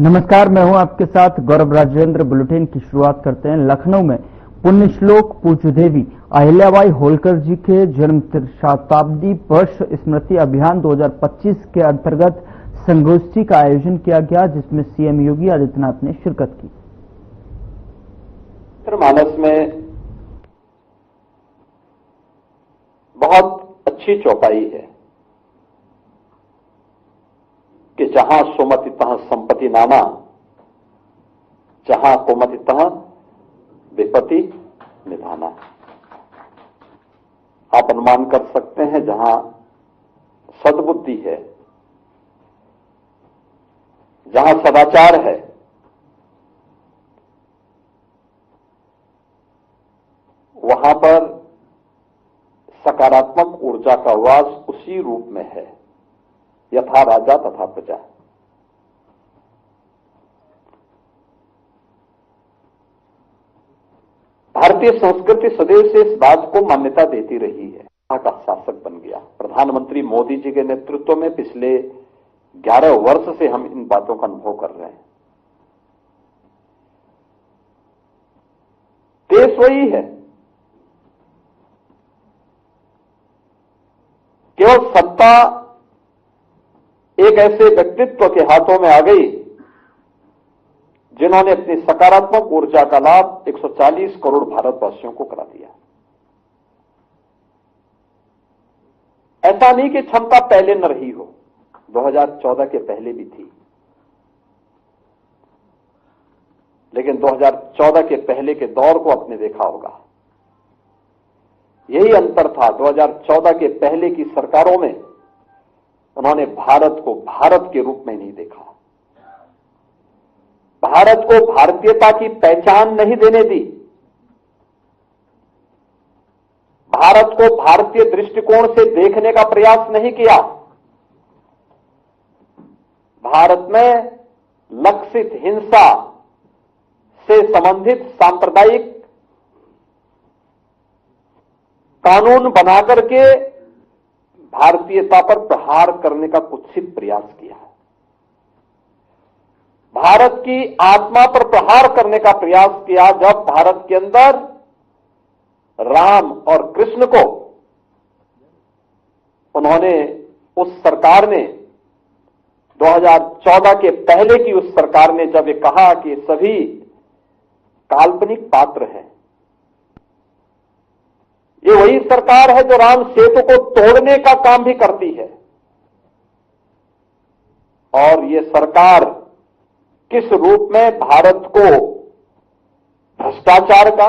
नमस्कार, मैं हूं आपके साथ गौरव राजेंद्र। बुलेटिन की शुरुआत करते हैं। लखनऊ में पुण्यश्लोक पूज्य देवी अहिल्याबाई होलकर जी के जन्म शताब्दी वर्ष स्मृति अभियान 2025 के अंतर्गत संगोष्ठी का आयोजन किया गया, जिसमें सीएम योगी आदित्यनाथ ने शिरकत की। मानस में बहुत अच्छी चौपाई है कि जहां सुमति तह संपत्ति नामा, जहां कुमति तह विपत्ति निधाना। आप अनुमान कर सकते हैं, जहां सद्बुद्धि है, जहां सदाचार है, वहां पर सकारात्मक ऊर्जा का वास उसी रूप में है, यथा राजा तथा प्रजा। भारतीय संस्कृति सदैव से इस बात को मान्यता देती रही है। का शासक बन गया। प्रधानमंत्री मोदी जी के नेतृत्व में पिछले 11 वर्ष से हम इन बातों का अनुभव कर रहे हैं। देश वही है, केवल सत्ता एक ऐसे व्यक्तित्व के हाथों में आ गई जिन्होंने अपनी सकारात्मक ऊर्जा का लाभ 140 करोड़ भारतवासियों को करा दिया। ऐसा नहीं कि क्षमता पहले न रही हो, 2014 के पहले भी थी, लेकिन 2014 के पहले के दौर को आपने देखा होगा। यही अंतर था। 2014 के पहले की सरकारों में उन्होंने भारत को भारत के रूप में नहीं देखा, भारत को भारतीयता की पहचान नहीं देने दी, भारत को भारतीय दृष्टिकोण से देखने का प्रयास नहीं किया। भारत में लक्षित हिंसा से संबंधित सांप्रदायिक कानून बनाकर के भारतीयता पर प्रहार करने का कुत्सित प्रयास किया। भारत की आत्मा पर प्रहार करने का प्रयास किया। जब भारत के अंदर राम और कृष्ण को उन्होंने, उस सरकार ने 2014 के पहले की उस सरकार ने जब ये कहा कि सभी काल्पनिक पात्र हैं, ये वही सरकार है जो राम सेतु को तोड़ने का काम भी करती है। और ये सरकार किस रूप में भारत को भ्रष्टाचार का,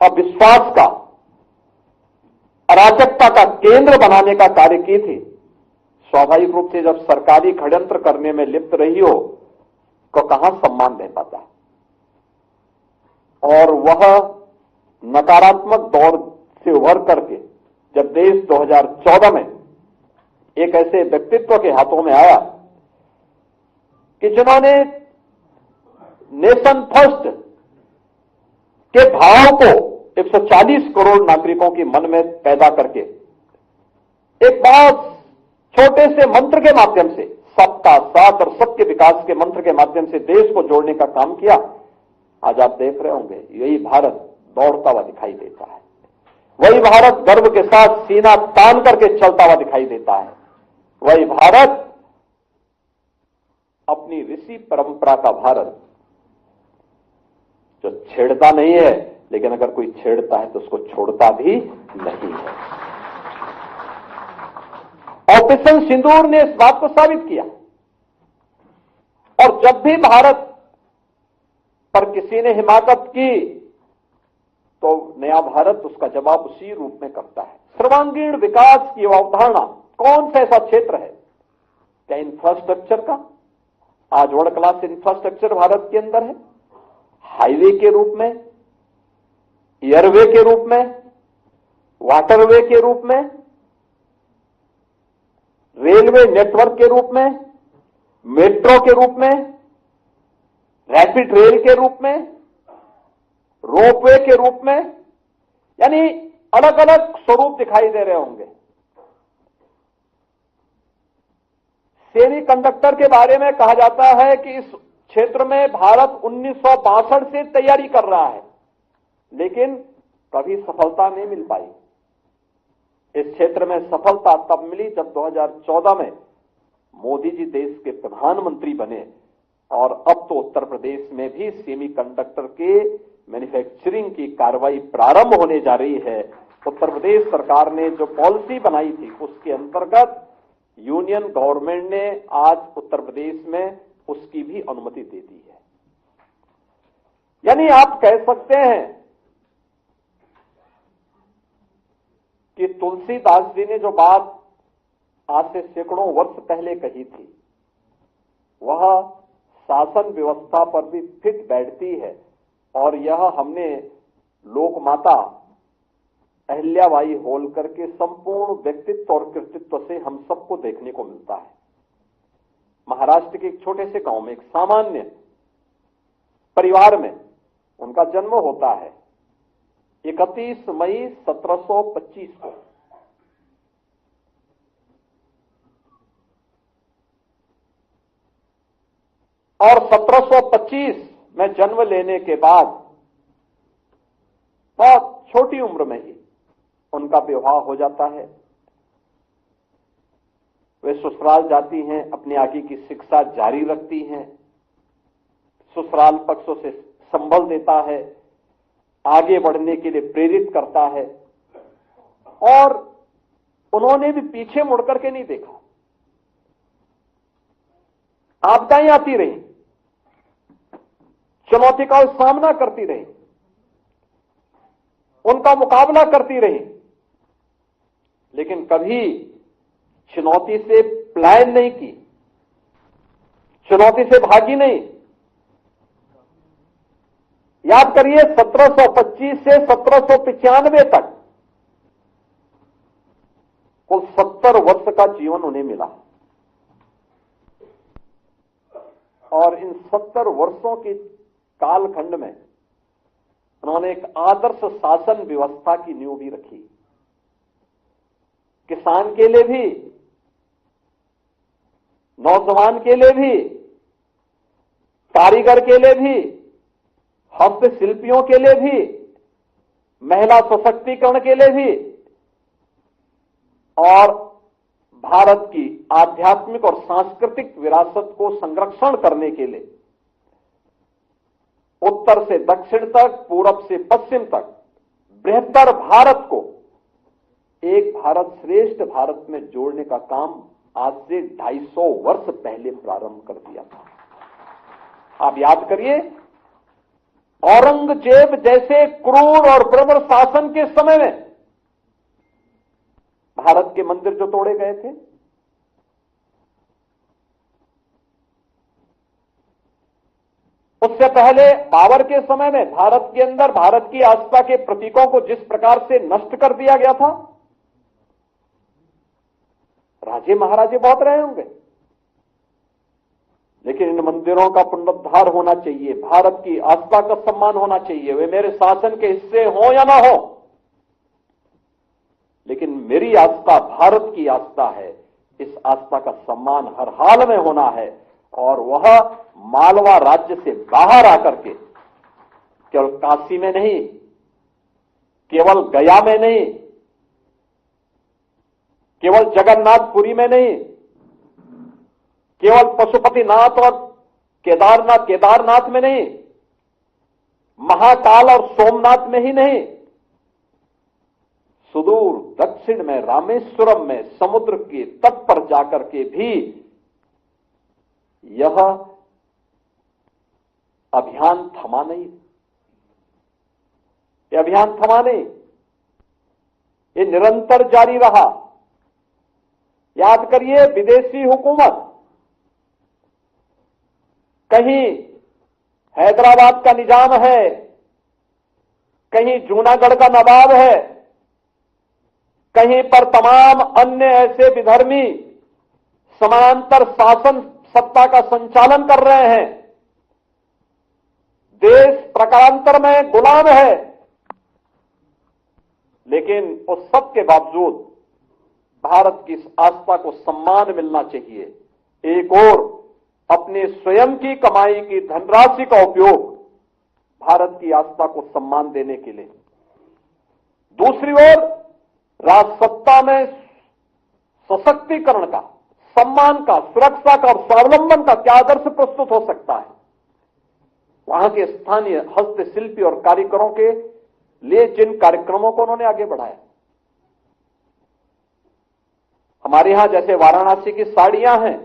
अविश्वास का, अराजकता का केंद्र बनाने का कार्य की थी। स्वाभाविक रूप से जब सरकारी षड्यंत्र करने में लिप्त रही हो तो कहां सम्मान दे पाता। और वह नकारात्मक दौर से उभर करके जब देश 2014 में एक ऐसे व्यक्तित्व के हाथों में आया कि जिन्होंने नेशन फर्स्ट के भाव को 140 करोड़ नागरिकों के मन में पैदा करके एक बहुत छोटे से मंत्र के माध्यम से, सबका साथ और सबके विकास के मंत्र के माध्यम से देश को जोड़ने का काम किया। आज आप देख रहे होंगे, यही भारत दौड़ता हुआ दिखाई देता है, वही भारत गर्व के साथ सीना तान करके चलता हुआ दिखाई देता है, वही भारत अपनी ऋषि परंपरा का भारत जो छेड़ता नहीं है, लेकिन अगर कोई छेड़ता है तो उसको छोड़ता भी नहीं है। ऑपरेशन सिंदूर ने इस बात को साबित किया। और जब भी भारत पर किसी ने हिमाकत की तो नया भारत उसका जवाब उसी रूप में करता है। सर्वांगीण विकास की अवधारणा, कौन सा ऐसा क्षेत्र है, क्या इंफ्रास्ट्रक्चर का, आज वर्ल्ड क्लास इंफ्रास्ट्रक्चर भारत के अंदर है, हाईवे के रूप में, एयरवे के रूप में, वाटरवे के रूप में, रेलवे नेटवर्क के रूप में, मेट्रो के रूप में, रैपिड रेल के रूप में, रोपवे के रूप में, यानी अलग अलग स्वरूप दिखाई दे रहे होंगे। सेमीकंडक्टर के बारे में कहा जाता है कि इस क्षेत्र में भारत 1962 से तैयारी कर रहा है, लेकिन कभी सफलता नहीं मिल पाई। इस क्षेत्र में सफलता तब मिली जब 2014 में मोदी जी देश के प्रधानमंत्री बने और अब तो उत्तर प्रदेश में भी सेमीकंडक्टर के मैन्युफैक्चरिंग की कार्रवाई प्रारंभ होने जा रही है। उत्तर प्रदेश सरकार ने जो पॉलिसी बनाई थी उसके अंतर्गत यूनियन गवर्नमेंट ने आज उत्तर प्रदेश में उसकी भी अनुमति दे दी है। यानी आप कह सकते हैं कि तुलसीदास जी ने जो बात आज से सैकड़ों वर्ष पहले कही थी वह शासन व्यवस्था पर भी फिट बैठती है और यह हमने लोकमाता अहिल्याबाई होलकर के संपूर्ण व्यक्तित्व और कृतित्व से हम सबको देखने को मिलता है। महाराष्ट्र के एक छोटे से गांव में एक सामान्य परिवार में उनका जन्म होता है 31 मई 1725 को। और 1725 में जन्म लेने के बाद बहुत छोटी उम्र में ही उनका विवाह हो जाता है। वे ससुराल जाती हैं, अपनी आगे की शिक्षा जारी रखती हैं, ससुराल पक्षों से संबल देता है, आगे बढ़ने के लिए प्रेरित करता है और उन्होंने भी पीछे मुड़कर के नहीं देखा। आपदाएं आती रही, चुनौती का सामना करती रही, उनका मुकाबला करती रही, लेकिन कभी चुनौती से पलायन नहीं की, चुनौती से भागी नहीं। याद करिए 1725 से 1795 तक कुल 70 वर्ष का जीवन उन्हें मिला और इन 70 वर्षों के कालखंड में उन्होंने एक आदर्श शासन व्यवस्था की नींव भी रखी। किसान के लिए भी, नौजवान के लिए भी, कारीगर के लिए भी, हस्तशिल्पियों के लिए भी, महिला सशक्तिकरण के लिए भी और भारत की आध्यात्मिक और सांस्कृतिक विरासत को संरक्षण करने के लिए उत्तर से दक्षिण तक, पूरब से पश्चिम तक बृहत्तर भारत को एक भारत श्रेष्ठ भारत में जोड़ने का काम आज से 250 वर्ष पहले प्रारंभ कर दिया था। आप याद करिए, औरंगजेब जैसे क्रूर और बर्बर शासन के समय में भारत के मंदिर जो तोड़े गए थे, उससे पहले बाबर के समय में भारत के अंदर भारत की आस्था के प्रतीकों को जिस प्रकार से नष्ट कर दिया गया था, राजे महाराजे बहुत रहे होंगे, लेकिन इन मंदिरों का पुनरुद्धार होना चाहिए, भारत की आस्था का सम्मान होना चाहिए। वे मेरे शासन के हिस्से हो या ना हो, लेकिन मेरी आस्था भारत की आस्था है। इस आस्था का सम्मान हर हाल में होना है और वह मालवा राज्य से बाहर आकर के केवल काशी में नहीं, केवल गया में नहीं, केवल जगन्नाथपुरी में नहीं, केवल पशुपतिनाथ और केदारनाथ में नहीं, महाकाल और सोमनाथ में ही नहीं, सुदूर दक्षिण में रामेश्वरम में समुद्र के तट पर जाकर के भी यह अभियान थमा नहीं। यह अभियान थमा नहीं, ये निरंतर जारी रहा। याद करिए, विदेशी हुकूमत कहीं हैदराबाद का निजाम है, कहीं जूनागढ़ का नवाब है, कहीं पर तमाम अन्य ऐसे विधर्मी समानांतर शासन सत्ता का संचालन कर रहे हैं। देश प्रकारांतर में गुलाम है, लेकिन उस सब के बावजूद भारत की इस आस्था को सम्मान मिलना चाहिए। एक ओर अपने स्वयं की कमाई की धनराशि का उपयोग भारत की आस्था को सम्मान देने के लिए, दूसरी ओर राजसत्ता में सशक्तिकरण का, सम्मान का, सुरक्षा का और स्वावलंबन का क्या आदर्श प्रस्तुत हो सकता है, वहां के स्थानीय हस्तशिल्पी और कारीगरों के लिए जिन कार्यक्रमों को उन्होंने आगे बढ़ाया, हमारे यहां जैसे वाराणसी की साड़ियां हैं,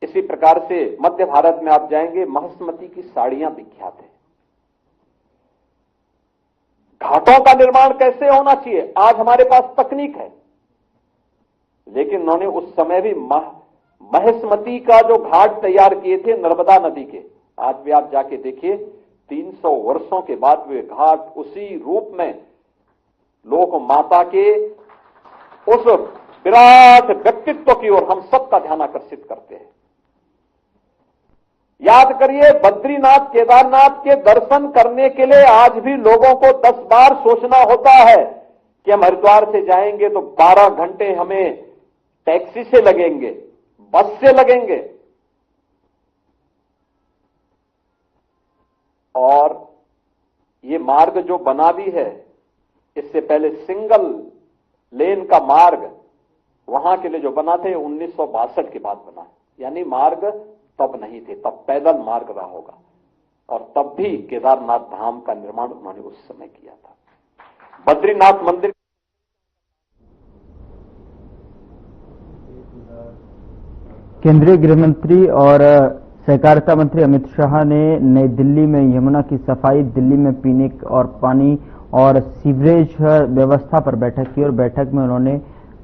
इसी प्रकार से मध्य भारत में आप जाएंगे, महेश्मती की साड़ियां विख्यात है। घाटों का निर्माण कैसे होना चाहिए, आज हमारे पास तकनीक है, लेकिन उन्होंने उस समय भी महेश्मती का जो घाट तैयार किए थे नर्मदा नदी के, आज भी आप जाके देखिए 300 वर्षों के बाद वे घाट उसी रूप में लोक माता के उस विराट व्यक्तित्व की ओर हम सबका ध्यान आकर्षित करते हैं। याद करिए, बद्रीनाथ केदारनाथ के दर्शन करने के लिए आज भी लोगों को 10 बार सोचना होता है कि हम हरिद्वार से जाएंगे तो 12 घंटे हमें टैक्सी से लगेंगे, बस से लगेंगे, और ये मार्ग जो बना भी है, इससे पहले सिंगल लेन का मार्ग वहां के लिए जो बना थे 1962 के बाद बना, यानी मार्ग तब नहीं थे, तब पैदल मार्ग रहा होगा, और तब भी केदारनाथ धाम का निर्माण उन्होंने उस समय किया था। बद्रीनाथ मंदिर केंद्रीय गृह मंत्री और सहकारिता मंत्री अमित शाह ने नई दिल्ली में यमुना की सफाई, दिल्ली में पीने और पानी और सीवरेज व्यवस्था पर बैठक की, और बैठक में उन्होंने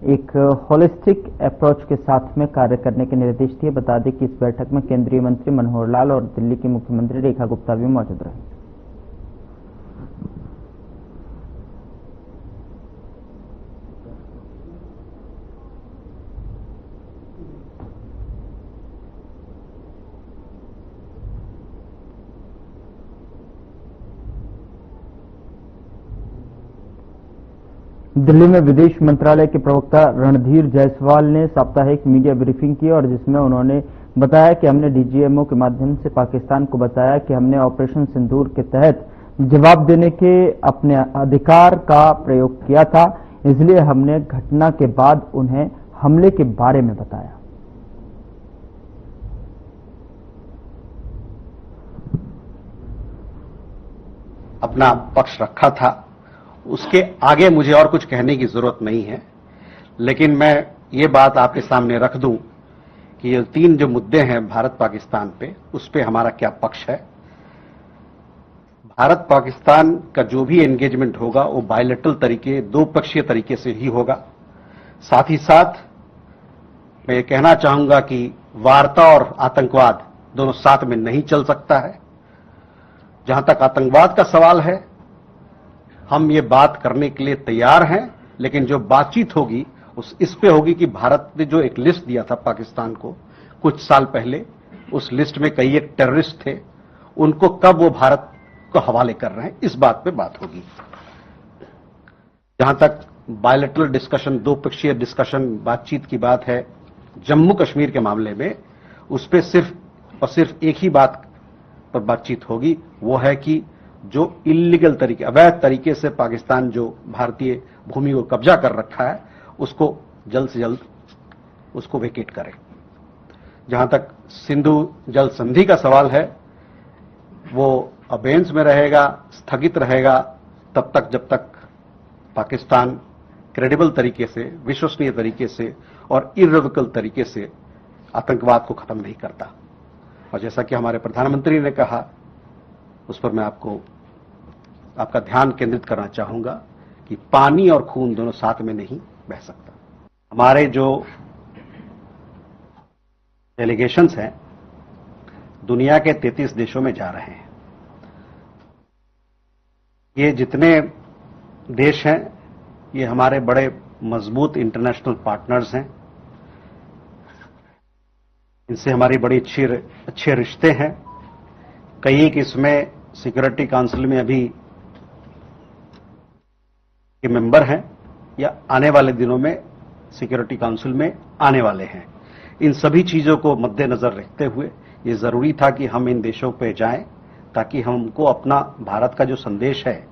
एक होलिस्टिक अप्रोच के साथ में कार्य करने के निर्देश दिए। बता दें कि इस बैठक में केंद्रीय मंत्री मनोहर लाल और दिल्ली की मुख्यमंत्री रेखा गुप्ता भी मौजूद रहे। दिल्ली में विदेश मंत्रालय के प्रवक्ता रणधीर जायसवाल ने साप्ताहिक मीडिया ब्रीफिंग की, और जिसमें उन्होंने बताया कि हमने डीजीएमओ के माध्यम से पाकिस्तान को बताया कि हमने ऑपरेशन सिंदूर के तहत जवाब देने के अपने अधिकार का प्रयोग किया था, इसलिए हमने घटना के बाद उन्हें हमले के बारे में बताया। अपना पक्ष रखा था, उसके आगे मुझे और कुछ कहने की जरूरत नहीं है, लेकिन मैं ये बात आपके सामने रख दूं कि ये 3 जो मुद्दे हैं भारत पाकिस्तान पे, उस पे हमारा क्या पक्ष है। भारत पाकिस्तान का जो भी एंगेजमेंट होगा वो बायलैटरल तरीके, 2 पक्षीय तरीके से ही होगा। साथ ही साथ मैं ये कहना चाहूंगा कि वार्ता और आतंकवाद दोनों साथ में नहीं चल सकता है। जहां तक आतंकवाद का सवाल है, हम ये बात करने के लिए तैयार हैं, लेकिन जो बातचीत होगी इस पे होगी कि भारत ने जो एक लिस्ट दिया था पाकिस्तान को कुछ साल पहले, उस लिस्ट में कई एक टेररिस्ट थे, उनको कब वो भारत को हवाले कर रहे हैं, इस बात पे बात होगी। जहां तक बायलैटरल डिस्कशन, 2 पक्षीय डिस्कशन, बातचीत की बात है, जम्मू कश्मीर के मामले में उस पे सिर्फ और सिर्फ एक ही बात पर बातचीत होगी, वो है कि जो इलीगल तरीके, अवैध तरीके से पाकिस्तान जो भारतीय भूमि को कब्जा कर रखा है, उसको जल्द से जल्द उसको वेकेट करे। जहां तक सिंधु जल संधि का सवाल है, वो अबेंस में रहेगा, स्थगित रहेगा तब तक जब तक पाकिस्तान क्रेडिबल तरीके से, विश्वसनीय तरीके से और इर्रेवोकेबल तरीके से आतंकवाद को खत्म नहीं करता। और जैसा कि हमारे प्रधानमंत्री ने कहा, उस पर मैं आपका ध्यान केंद्रित करना चाहूंगा कि पानी और खून दोनों साथ में नहीं बह सकता। हमारे जो डेलीगेशंस हैं दुनिया के 33 देशों में जा रहे हैं। ये जितने देश हैं ये हमारे बड़े मजबूत इंटरनेशनल पार्टनर्स हैं, इनसे हमारी बड़ी अच्छे रिश्ते हैं। कई एक इसमें सिक्योरिटी काउंसिल में अभी के मेंबर हैं या आने वाले दिनों में सिक्योरिटी काउंसिल में आने वाले हैं। इन सभी चीजों को मद्देनजर रखते हुए ये जरूरी था कि हम इन देशों पे जाएं ताकि हमको अपना भारत का जो संदेश है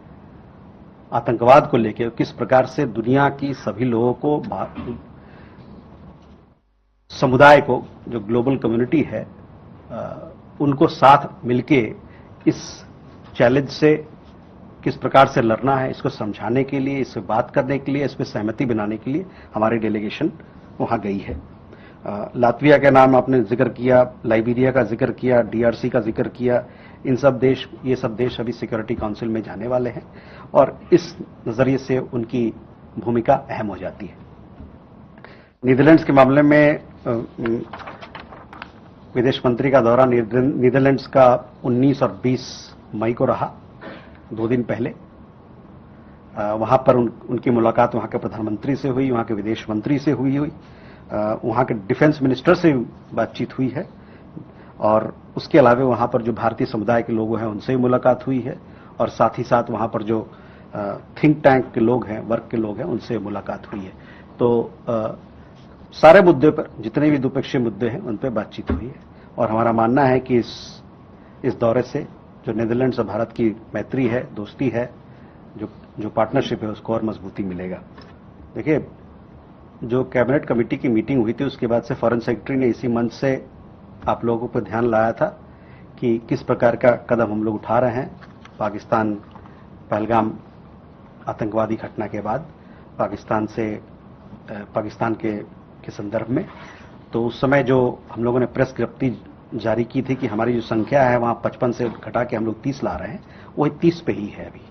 आतंकवाद को लेकर किस प्रकार से दुनिया की सभी लोगों को, समुदाय को, जो ग्लोबल कम्युनिटी है, उनको साथ मिलके इस चैलेंज से किस प्रकार से लड़ना है, इसको समझाने के लिए, इससे बात करने के लिए, इस पर सहमति बनाने के लिए हमारी डेलीगेशन वहां गई है। लातविया का नाम आपने जिक्र किया, लाइबेरिया का जिक्र किया, डीआरसी का जिक्र किया। ये सब देश अभी सिक्योरिटी काउंसिल में जाने वाले हैं और इस नजरिए से उनकी भूमिका अहम हो जाती है। नीदरलैंड्स के मामले में विदेश मंत्री का दौरा नीदरलैंड्स का 19 और 20 मई को रहा, 2 दिन पहले। वहां पर उनकी मुलाकात वहां के प्रधानमंत्री से हुई, वहां के विदेश मंत्री से हुई, वहां के डिफेंस मिनिस्टर से बातचीत हुई है और उसके अलावा वहां पर जो भारतीय समुदाय के लोग हैं उनसे भी मुलाकात हुई है और साथ ही साथ वहां पर जो थिंक टैंक के लोग हैं, वर्ग के लोग हैं, उनसे मुलाकात हुई है। तो सारे मुद्दे पर, जितने भी द्विपक्षीय मुद्दे हैं, उन पर बातचीत हुई है और हमारा मानना है कि इस दौरे से जो नीदरलैंड्स और भारत की मैत्री है, दोस्ती है, जो पार्टनरशिप है, उसको और मजबूती मिलेगा। देखिए, जो कैबिनेट कमेटी की मीटिंग हुई थी उसके बाद से फॉरेन सेक्रेटरी ने इसी मंच से आप लोगों पर ध्यान लाया था कि किस प्रकार का कदम हम लोग उठा रहे हैं पाकिस्तान पहलगाम आतंकवादी घटना के बाद पाकिस्तान के संदर्भ में। तो उस समय जो हम लोगों ने प्रेस विज्ञप्ति जारी की थी कि हमारी जो संख्या है वहां 55 से घटा के हम लोग 30 ला रहे हैं, वही 30 पे ही है अभी।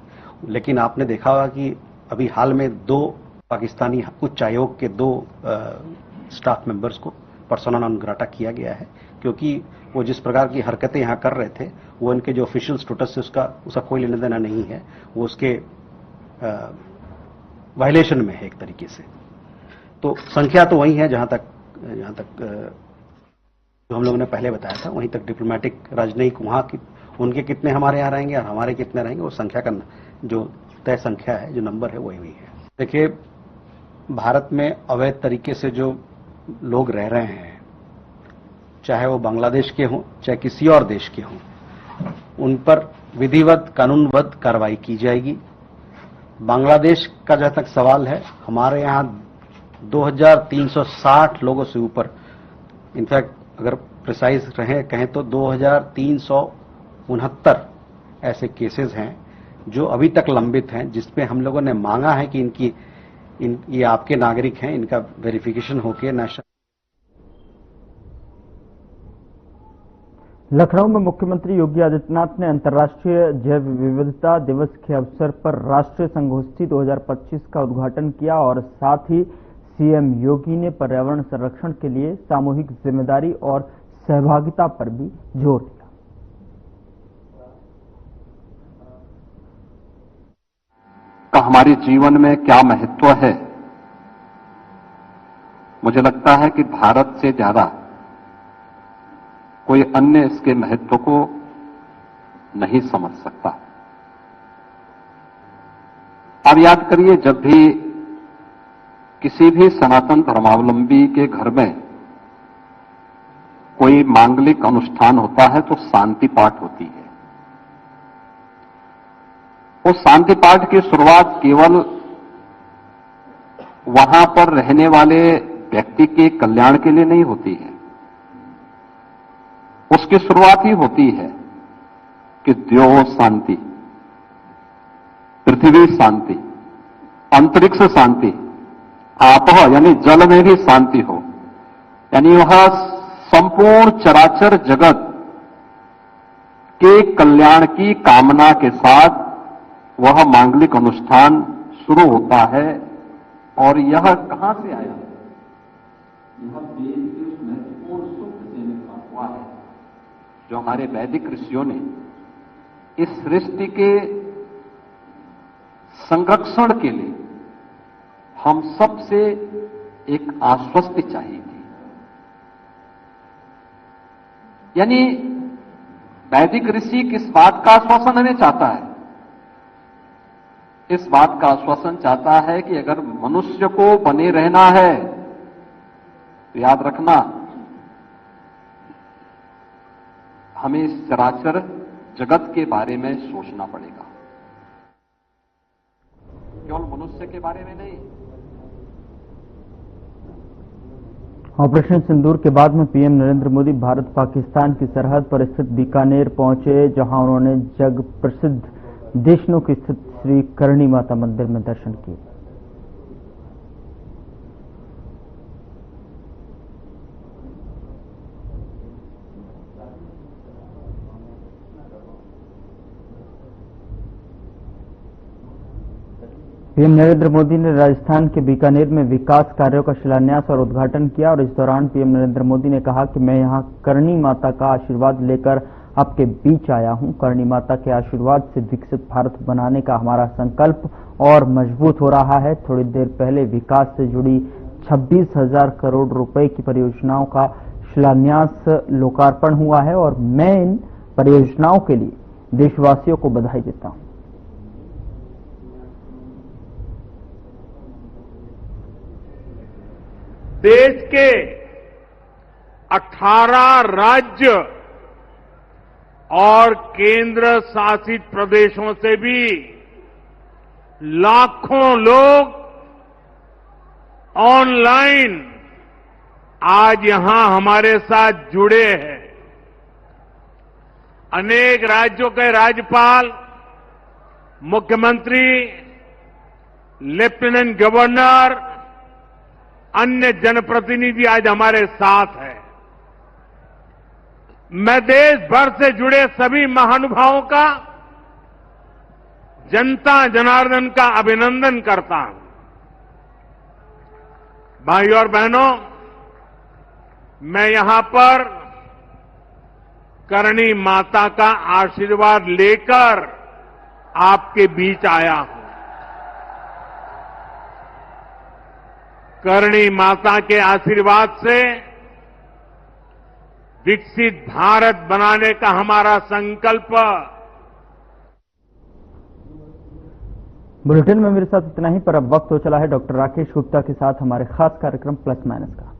लेकिन आपने देखा होगा कि अभी हाल में 2 पाकिस्तानी उच्च आयोग के 2 स्टाफ मेंबर्स को पर्सोना नॉन ग्राटा किया गया है, क्योंकि वो जिस प्रकार की हरकतें यहां कर रहे थे वो इनके जो ऑफिशियल स्टेटस से उसका कोई लेना देना नहीं है, वो उसके वायलेशन में है एक तरीके से। तो संख्या तो वही है जहां तक जो हम लोगों ने पहले बताया था, वहीं तक डिप्लोमेटिक राजनयिक वहां की उनके कितने हमारे यहाँ रहेंगे और हमारे कितने रहेंगे, वो संख्या का जो तय संख्या है, जो नंबर है, वही है। देखिए, भारत में अवैध तरीके से जो लोग रह रहे हैं, चाहे वो बांग्लादेश के हों चाहे किसी और देश के हों, उन पर विधिवत कानूनबद्ध कार्रवाई की जाएगी। बांग्लादेश का जहां तक सवाल है, हमारे यहां 2360 लोगों से ऊपर, इनफैक्ट अगर प्रिसाइज कहें तो 2369 ऐसे केसेस हैं जो अभी तक लंबित हैं, जिसपे हम लोगों ने मांगा है कि ये आपके नागरिक हैं, इनका वेरिफिकेशन होकर नेशनल। लखनऊ में मुख्यमंत्री योगी आदित्यनाथ ने अंतर्राष्ट्रीय जैव विविधता दिवस के अवसर पर राष्ट्रीय संगोष्ठी 2025 का उद्घाटन किया और साथ ही सीएम योगी ने पर्यावरण संरक्षण के लिए सामूहिक जिम्मेदारी और सहभागिता पर भी जोर दिया। का हमारे जीवन में क्या महत्व है, मुझे लगता है कि भारत से ज्यादा कोई अन्य इसके महत्व को नहीं समझ सकता। आप याद करिए, जब भी किसी भी सनातन धर्मावलंबी के घर में कोई मांगलिक अनुष्ठान होता है तो शांति पाठ होती है। उस शांति पाठ की शुरुआत केवल वहां पर रहने वाले व्यक्ति के कल्याण के लिए नहीं होती है, उसकी शुरुआत ही होती है कि द्यो शांति, पृथ्वी शांति, अंतरिक्ष शांति, आपह यानी जल में भी शांति हो, यानी वह संपूर्ण चराचर जगत के कल्याण की कामना के साथ वह मांगलिक अनुष्ठान शुरू होता है। और यह कहां से आया? यह वेद के उस महत्वपूर्ण सूत्र से निकला हुआ है जो हमारे वैदिक ऋषियों ने इस सृष्टि के संरक्षण के लिए हम सबसे एक आश्वस्ति चाहिए थी। यानी वैदिक ऋषि किस बात का आश्वासन हमें चाहता है? इस बात का आश्वासन चाहता है कि अगर मनुष्य को बने रहना है तो याद रखना, हमें इस चराचर जगत के बारे में सोचना पड़ेगा, केवल मनुष्य के बारे में नहीं। ऑपरेशन सिंदूर के बाद में पीएम नरेंद्र मोदी भारत पाकिस्तान की सरहद पर स्थित बीकानेर पहुंचे, जहां उन्होंने जग प्रसिद्ध देशनोक स्थित श्री करणी माता मंदिर में दर्शन किए। पीएम नरेंद्र मोदी ने राजस्थान के बीकानेर में विकास कार्यों का शिलान्यास और उद्घाटन किया और इस दौरान पीएम नरेंद्र मोदी ने कहा कि मैं यहां करणी माता का आशीर्वाद लेकर आपके बीच आया हूं। करणी माता के आशीर्वाद से विकसित भारत बनाने का हमारा संकल्प और मजबूत हो रहा है। थोड़ी देर पहले विकास से जुड़ी 26,000 करोड़ रुपए की परियोजनाओं का शिलान्यास लोकार्पण हुआ है और मैं इन परियोजनाओं के लिए देशवासियों को बधाई देता हूं। देश के 18 राज्य और केंद्र शासित प्रदेशों से भी लाखों लोग ऑनलाइन आज यहां हमारे साथ जुड़े हैं। अनेक राज्यों के राज्यपाल, मुख्यमंत्री, लेफ्टिनेंट गवर्नर, अन्य जनप्रतिनिधि आज हमारे साथ हैं। मैं देश भर से जुड़े सभी महानुभावों का, जनता जनार्दन का अभिनंदन करता हूं। भाइयों और बहनों, मैं यहां पर करणी माता का आशीर्वाद लेकर आपके बीच आया हूं। करणी माता के आशीर्वाद से विकसित भारत बनाने का हमारा संकल्प। बुलेटिन में मेरे साथ इतना ही, पर अब वक्त हो चला है डॉक्टर राकेश गुप्ता के साथ हमारे खास कार्यक्रम प्लस माइनस का।